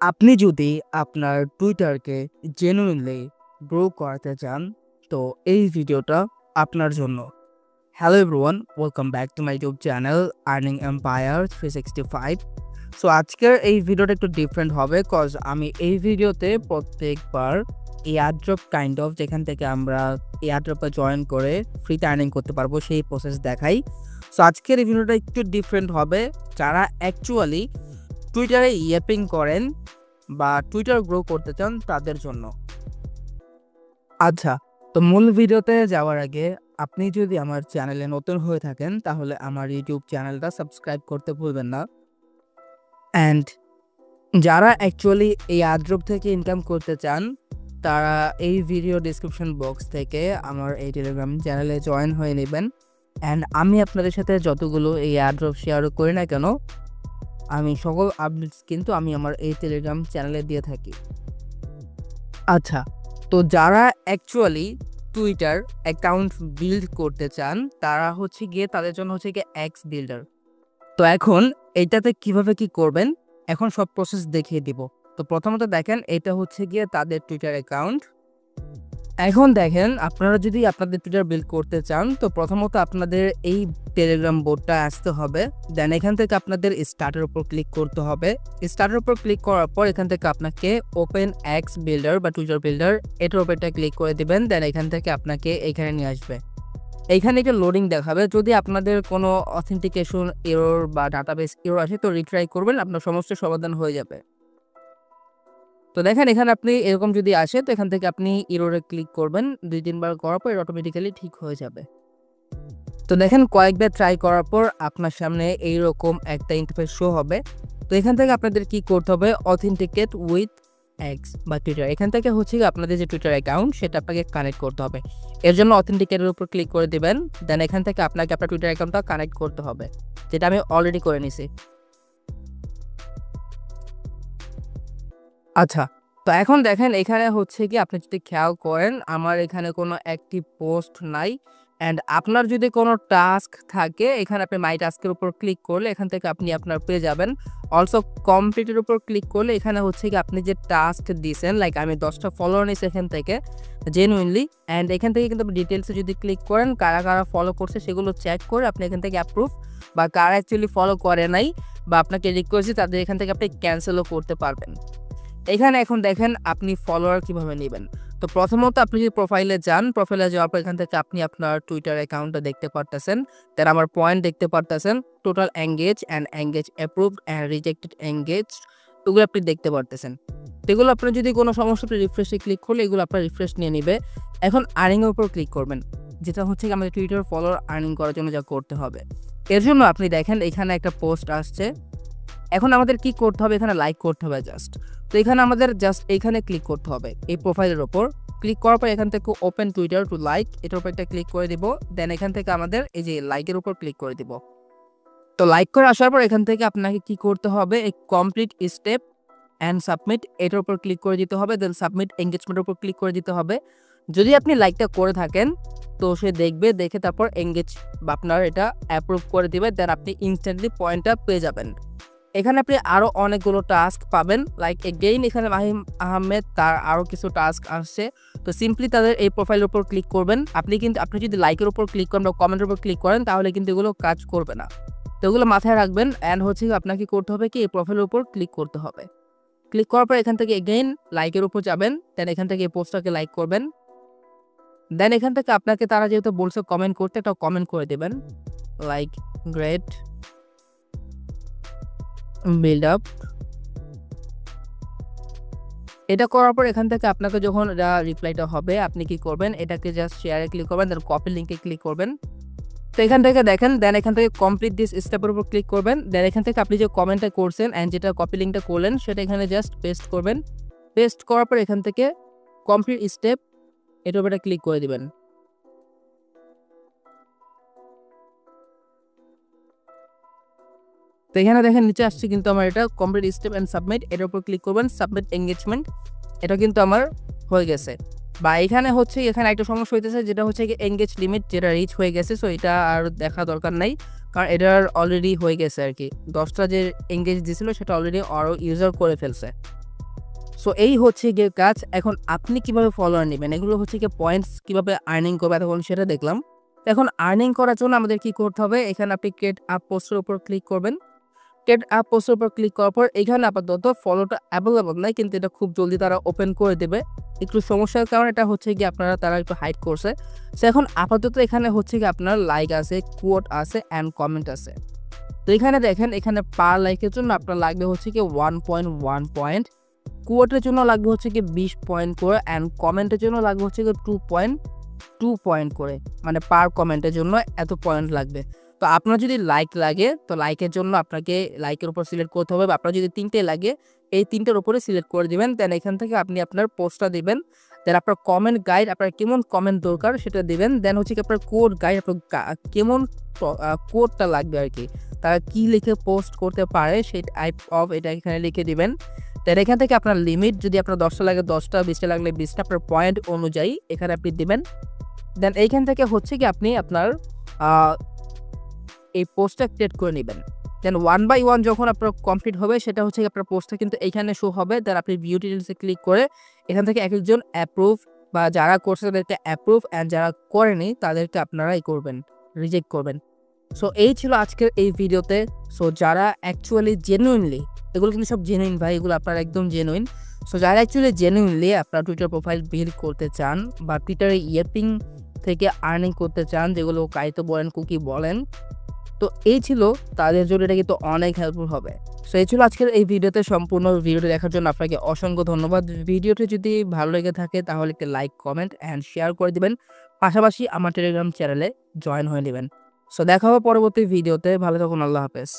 আপনি যদি আপনার টুইটারকে জেনুইনলি গ্রো করাতে চান, তো এই ভিডিওটা আপনার জন্য। Hello everyone, welcome back to my YouTube channel earning empire 365। So আজকের এই ভিডিওটা একটু ডিফারেন্ট হবে, কজ আমি এই ভিডিওতে প্রত্যেকবার এয়ারড্রপ কাইন্ড অফ যেখান থেকে আমরা এয়ারড্রপে জয়েন করে ফ্রিতে আর্নিং করতে পারবো সেই প্রসেস দেখাই। সো আজকের এই ভিডিওটা একটু ডিফারেন্ট হবে যারা অ্যাকচুয়ালি টুইটারে ইয়াপিং করেন বা টুইটার গ্রো করতে চান তাদের জন্য। আচ্ছা, তো মূল ভিডিওতে যাওয়ার আগে আপনি যদি আমার চ্যানেলে নতুন হয়ে থাকেন তাহলে আমার ইউটিউব চ্যানেলটা সাবস্ক্রাইব করতে ভুলবেন না। অ্যান্ড যারা অ্যাকচুয়ালি এই এয়ারড্রপ থেকে ইনকাম করতে চান তারা এই ভিডিও ডিসক্রিপশন বক্স থেকে আমার এই টেলিগ্রাম চ্যানেলে জয়েন হয়ে নেবেন। অ্যান্ড আমি আপনাদের সাথে যতগুলো এই এয়ারড্রপ শেয়ার করি না কেন, আমি সকল আপডেটস কিন্তু আমি আমার এই টেলিগ্রাম চ্যানেলে দিয়ে থাকি। আচ্ছা, তো যারা অ্যাকচুয়ালি টুইটার অ্যাকাউন্ট বিল্ড করতে চান তারা হচ্ছে গিয়ে তাদের জন্য হচ্ছে গিয়ে এক্স বিল্ডার। তো এখন এইটাতে কিভাবে কি করবেন এখন সব প্রসেস দেখিয়ে দিব। তো প্রথমত দেখেন এটা হচ্ছে গিয়ে তাদের টুইটার অ্যাকাউন্ট। এখন দেখেন আপনারা যদি আপনাদের টুইটার বিল্ড করতে চান তো প্রথমত আপনাদের এই টেলিগ্রাম বোর্ডটা আসতে হবে। দেন এখান থেকে আপনাদের স্টার্টের উপর ক্লিক করতে হবে। স্টার্টের উপর ক্লিক করার পর এখান থেকে আপনাকে ওপেন এক্স বিল্ডার বা টুইটার বিল্ডার এটার উপরটা ক্লিক করে দিবেন। দেন এখান থেকে আপনাকে এখানে নিয়ে আসবে। এইখানে একটা লোডিং দেখাবে। যদি আপনাদের কোনো অথেন্টিকেশন এরর বা ডাটাবেস এরর আসে তো রিট্রাই করবেন, আপনার সমস্যার সমাধান হয়ে যাবে। তো দেখেন এখানে আপনি এরকম যদি আসে তো এখান থেকে আপনি এররে ক্লিক করবেন, 2-3 বার করার পর অটোমেটিক্যালি ঠিক হয়ে যাবে। তো দেখেন কয়েকবার ট্রাই করার পর আপনার সামনে এইরকম একটা ইন্টারফেস শো হবে। তো এখান থেকে আপনাদের কি করতে হবে, অথেন্টিকেট উইথ এক্স বা টুইটার। এখান থেকে হচ্ছে আপনাদের যে টুইটার অ্যাকাউন্ট সেটা আপনাকে কানেক্ট করতে হবে। এর জন্য অথেন্টিকেটের উপর ক্লিক করে দিবেন। দেন এখান থেকে আপনাকে আপনার টুইটার অ্যাকাউন্টটা কানেক্ট করতে হবে, যেটা আমি অলরেডি করে নিছি। আচ্ছা, তো এখন দেখেন এখানে হচ্ছে কি আপনি যদি খেয়াল করেন আমার এখানে কোনো অ্যাক্টিভ পোস্ট নাই। অ্যান্ড আপনার যদি কোনো টাস্ক থাকে এখানে আপনি মাই টাস্কের উপর ক্লিক করলে এখান থেকে আপনি আপনার পেয়ে যাবেন। অলসো কমপ্লিটের উপর ক্লিক করলে এখানে হচ্ছে কি আপনি যে টাস্ক দিয়েছেন, লাইক আমি 10টা ফলোয়ার নিয়েছি এখান থেকে জেনুইনলি। অ্যান্ড এখান থেকে কিন্তু আপনি ডিটেলসে যদি ক্লিক করেন কারা কারা ফলো করছে সেগুলো চেক করে আপনি এখান থেকে অ্যাপ্রুভ বা কারা অ্যাকচুয়ালি ফলো করে নাই বা আপনাকে রিকোয়েস্ট তাদের এখান থেকে আপনি ক্যান্সেলও করতে পারবেন। এখানে এখন দেখেন আপনি ফলোয়ার কিভাবে নেবেন। তো প্রথমত আপনি যদি প্রোফাইলে যান, প্রোফাইলে যাওয়ার পর এখান থেকে আপনি আপনার টুইটার অ্যাকাউন্টটা দেখতে পারতেছেন। তার আমার পয়েন্ট দেখতে পারতেছেন, total engage and engage approved and rejected engage, এগুলো আপনি দেখতে পারতেছেন। তো এগুলো আপনার যদি কোনো সমস্যা আপনি রিফ্রেশে ক্লিক করলে এগুলো আপনার রিফ্রেশ নিয়ে নেবে। এখন আর্নিংয়ের উপর ক্লিক করবেন, যেটা হচ্ছে আমাদের টুইটার ফলোয়ার আর্নিং করার জন্য যা করতে হবে। এর জন্য আপনি দেখেন এখানে একটা পোস্ট আসছে। এখন আমাদের কি করতে হবে, এখানে লাইক করতে হবে জাস্ট। তো এখানে আমাদের জাস্ট এইখানে ক্লিক করতে হবে, এই প্রোফাইলের ওপর ক্লিক করার পর এখান থেকে ওপেন টুইটার টু লাইক এটার উপর একটা ক্লিক করে দিব। দেন এখান থেকে আমাদের এই যে লাইকের উপর ক্লিক করে দিব। তো লাইক করে আসার পর এখান থেকে আপনাকে কি করতে হবে, এই কমপ্লিট স্টেপ অ্যান্ড সাবমিট এটার উপর ক্লিক করে দিতে হবে। দেন সাবমিট এঙ্গেজমেন্টের উপর ক্লিক করে দিতে হবে। যদি আপনি লাইকটা করে থাকেন তো সে দেখবে, দেখে তারপর এঙ্গেজ বা আপনার এটা অ্যাপ্রুভ করে দিবে। দেন আপনি ইনস্ট্যান্টলি পয়েন্টটা পেয়ে যাবেন। এখানে আপনি আরও অনেকগুলো টাস্ক পাবেন, লাইক এগেইন এখানে মাহিম আহমেদ তার আরও কিছু টাস্ক আসছে। তো সিম্পলি তাদের এই প্রোফাইলের উপর ক্লিক করবেন। আপনি যদি লাইকের উপর ক্লিক করেন বা কমেন্টের উপর ক্লিক করেন তাহলে কিন্তু এগুলো কাজ করবে না। তো এগুলো মাথায় রাখবেন। অ্যান্ড হচ্ছে আপনাকে করতে হবে কি, এই প্রোফাইলের উপর ক্লিক করতে হবে। ক্লিক করার পর এখান থেকে এগেইন লাইকের উপর যাবেন। দেন এখান থেকে এই পোস্টটাকে লাইক করবেন। দেন এখান থেকে আপনাকে তারা যেহেতু বলছে কমেন্ট করতে, একটা কমেন্ট করে দেবেন, লাইক গ্রেট বিল্ড আপ। এটা করার পর এখান থেকে আপনাকে যখন রিপ্লাইটা হবে আপনি কি করবেন, এটাকে জাস্ট শেয়ারে ক্লিক করবেন, দেন কপি লিঙ্কে ক্লিক করবেন। তো এখান থেকে দেখেন, দেন এখান থেকে কমপ্লিট দিস স্টেপের উপর ক্লিক করবেন। দেন এখান থেকে আপনি যে কমেন্টটা করছেন অ্যান্ড যেটা কপি লিঙ্কটা করলেন সেটা এখানে জাস্ট পেস্ট করবেন। পেস্ট করার পর এখান থেকে কমপ্লিট স্টেপ এটার উপরে ক্লিক করে দিবেন। তো এখানে দেখেন নিচে আসছে কিন্তু আমার এটা কমপ্লিট স্টেপ অ্যান্ড সাবমিট এটার উপর ক্লিক করবেন, সাবমিট এঙ্গেজমেন্ট এটা কিন্তু আমার হয়ে গেছে। বা এখানে হচ্ছে এখানে একটা সমস্যা হইতেছে যেটা হচ্ছে এঙ্গেজ লিমিট যেটা রিচ হয়ে গেছে। সো এটা আর দেখা দরকার নাই, কারণ এটার অলরেডি হয়ে গেছে আর কি। 10টা যে এঙ্গেজ দিয়েছিল সেটা অলরেডি আরও ইউজার করে ফেলছে। সো এই হচ্ছে গিয়ে কাজ। এখন আপনি কিভাবে ফলোয়ার নিবেন? এগুলো হচ্ছে গিয়ে পয়েন্টস কিভাবে আর্নিং করবে এতক্ষণ সেটা দেখলাম। এখন আর্নিং করার জন্য আমাদের কি করতে হবে? এখানে আপনি ক্রিয়েট আ পোস্টের উপর ক্লিক করবেন। ক্রিয়েট আ পোস্টের উপর ক্লিক করার পর এখানে আপাতত ফলোটা এভেইলেবল নাই, কিন্তু এটা খুব জলদি তারা ওপেন করে দেবে। একটু সমস্যার কারণে এটা হচ্ছে গিয়ে তারা একটু হাইড করছে। সো এখন আপাতত এখানে হচ্ছে গিয়ে আপনার লাইক আছে, কোট আছে অ্যান্ড কমেন্ট আছে। তো এখানে দেখেন, এখানে পার লাইকের জন্য আপনার লাগবে হচ্ছে গিয়ে 1.1 পয়েন্ট। কোটের জন্য লাগবে হচ্ছে গিয়ে 20 পয়েন্ট করে অ্যান্ড কমেন্টের জন্য লাগবে হচ্ছে গিয়ে 2.2 পয়েন্ট করে। মানে পার কমেন্টের জন্য এত পয়েন্ট লাগবে। তো আপনার যদি লাইক লাগে তো লাইকের জন্য আপনাকে লাইকের উপর সিলেক্ট করতে হবে, বা আপনার যদি ৩ টে লাগে এই ৩ টের উপরে সিলেক্ট করে দিবেন। দেন এখান থেকে আপনি আপনার পোস্টটা দিবেন। দেন আপনার কমেন্ট গাইড, আপনার কেমন কমেন্ট দরকার সেটা দিবেন। দেন হচ্ছে কি আপনার কোড গাইড, আপনার কেমন কোডটা লাগবে আরকি। তারা কি লিখে পোস্ট করতে পারে সেই টাইপ অফ এটা এখানে লিখে দিবেন। দেন এখান থেকে আপনার লিমিট, যদি আপনার ১০টা লাগে ১০টা, ২০টা লাগলে ২০টা, আপনার পয়েন্ট অনুযায়ী এখানে আপনি দিবেন। দেন এইখান থেকে হচ্ছে কি আপনি আপনার আ এই পোস্টটা ক্রিয়েট করে নিবেন। দেন 1 বাই 1 যখন আপনার কমপ্লিট হবে সেটা হচ্ছে আপনার পোস্টটা কিন্তু এইখানে শো হবে। দেন আপনি ভিউ ডিটেইলসে ক্লিক করে এখান থেকে একেকজন অ্যাপ্রুভ, বা যারা করছে তাদেরকে অ্যাপ্রুভ অ্যান্ড যারা করেনি তাদেরকে আপনারাই করবেন, রিজেক্ট করবেন। সো এই ছিল আজকের এই ভিডিওতে। সো যারা অ্যাকচুয়ালি জেনুইনলি, এগুলো কিন্তু সব জেনুইন ভাই, এগুলো আপনার একদম জেনুইন। সো যারা অ্যাকচুয়ালি জেনুইনলি আপনার টুইটার প্রোফাইল বিল্ড করতে চান বা টুইটারে ইয়ারপিং থেকে আর্নিং করতে চান, যেগুলো কাইতো বলেন, কুকি বলেন, তো এই ছিল তাদের জন্য এটা কিন্তু অনেক হেল্পফুল হবে। সো এই ছিল আজকের এই ভিডিওতে। সম্পূর্ণ ভিডিওটি দেখার জন্য আপনাকে অসংখ্য ধন্যবাদ। ভিডিওটি যদি ভালো লেগে থাকে তাহলে একটা লাইক, কমেন্ট অ্যান্ড শেয়ার করে দিবেন। পাশাপাশি আমার টেলিগ্রাম চ্যানেলে জয়েন হয়ে নেবেন। সো দেখা হবে পরবর্তী ভিডিওতে। ভালো থাকুন। আল্লাহ হাফেজ।